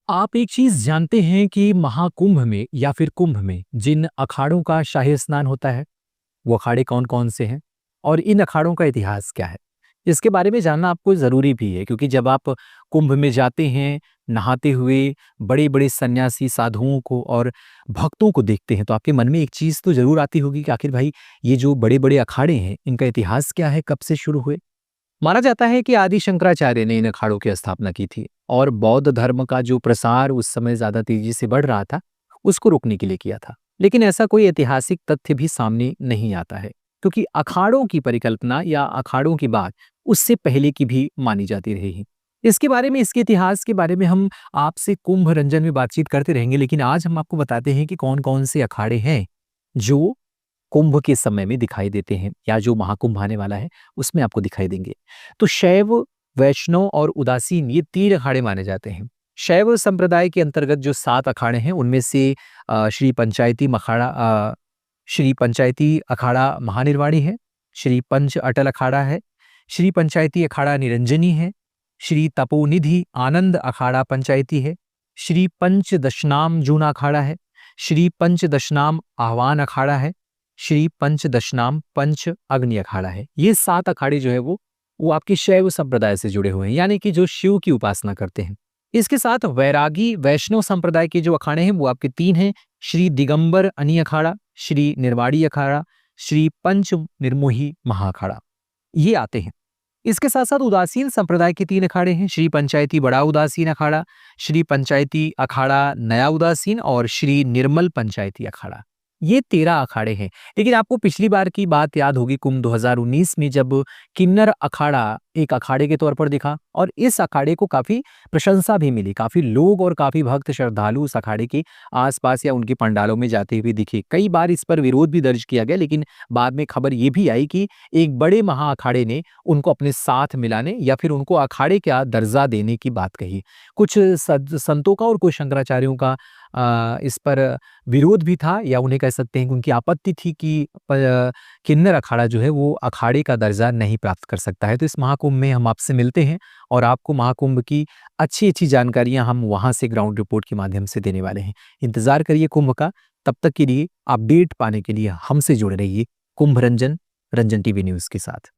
आप एक चीज जानते हैं कि महाकुंभ में या फिर कुंभ में जिन अखाड़ों का शाही स्नान होता है, वो अखाड़े कौन-कौन से हैं और इन अखाड़ों का इतिहास क्या है? इसके बारे में जानना आपको ज़रूरी भी है क्योंकि जब आप कुंभ में जाते हैं, नहाते हुए बड़े-बड़े सन्यासी साधुओं को और भक्तों को देखते हैं, तो आपके मन में एक चीज़ तो ज़रूर आती होगी कि आखिर भाई ये जो बड़े-बड़े अखाड़े हैं, इनका इतिहास क्या है, कब से शुरू हुए? माना जाता है कि आदि शंकराचार्य ने इन अखाड़ों की स्थापना की थी और बौद्ध धर्म का जो प्रसार उस समय ज्यादा तेजी से बढ़ रहा था, उसको रोकने के लिए किया था। लेकिन ऐसा कोई ऐतिहासिक तथ्य भी सामने नहीं आता है क्योंकि अखाड़ों की परिकल्पना या अखाड़ों की बात उससे पहले की भी मानी जाती रही है। इसके बारे में, इसके इतिहास के बारे में हम आपसे कुंभ रंजन में बातचीत करते रहेंगे, लेकिन आज हम आपको बताते हैं कि कौन कौन से अखाड़े हैं जो कुंभ के समय में दिखाई देते हैं या जो महाकुंभ आने वाला है उसमें आपको दिखाई देंगे। तो शैव, वैष्णव और उदासीन ये 3 अखाड़े माने जाते हैं। शैव संप्रदाय के अंतर्गत जो 7 अखाड़े हैं उनमें से श्री पंचायती अखाड़ा महानिर्वाणी है, श्री पंच अटल अखाड़ा है, श्री पंचायती अखाड़ा निरंजनी है, श्री तपोनिधि आनंद अखाड़ा पंचायती है, श्री पंच दशनाम जूना अखाड़ा है, श्री पंच दशनाम आह्वान अखाड़ा है, श्री पंच दशनाम पंच अग्नि अखाड़ा है। ये 7 अखाड़े जो है वो आपके शैव संप्रदाय से जुड़े हुए हैं, यानी कि जो शिव की उपासना करते हैं। इसके साथ वैरागी वैष्णव संप्रदाय के जो अखाड़े हैं वो आपके 3 हैं। श्री दिगंबर अनि अखाड़ा, श्री निर्वाणी अखाड़ा, श्री पंच निर्मोही महाअखाड़ा, ये आते हैं। इसके साथ साथ उदासीन संप्रदाय के 3 अखाड़े हैं। श्री पंचायती बड़ा उदासीन अखाड़ा, श्री पंचायती अखाड़ा नया उदासीन और श्री निर्मल पंचायती अखाड़ा। ये 13 अखाड़े हैं। लेकिन आपको पिछली बार की बात याद होगी कुंभ 2019 में जब किन्नर अखाड़ा एक अखाड़े के तौर पर दिखा और इस अखाड़े को काफ़ी प्रशंसा भी मिली। काफ़ी लोग और काफ़ी भक्त श्रद्धालु उस अखाड़े के आस-पास या उनके पंडालों में जाते हुए दिखे। कई बार इस पर विरोध भी दर्ज किया गया, लेकिन बाद में खबर ये भी आई कि एक बड़े महा अखाड़े ने उनको अपने साथ मिलाने या फिर उनको अखाड़े का दर्जा देने की बात कही। कुछ संतों का और कुछ शंकराचार्यों का इस पर विरोध भी था या उन्हें कह सकते हैं कि उनकी आपत्ति थी कि किन्नर अखाड़ा जो है वो अखाड़े का दर्जा नहीं प्राप्त कर सकता है। तो इस महाकुंभ में हम आपसे मिलते हैं और आपको महाकुंभ की अच्छी-अच्छी जानकारियाँ हम वहाँ से ग्राउंड रिपोर्ट के माध्यम से देने वाले हैं। इंतज़ार करिए कुंभ का। तब तक के लिए अपडेट पाने के लिए हमसे जुड़े रहिए कुंभ रंजन, रंजन टीवी न्यूज़ के साथ।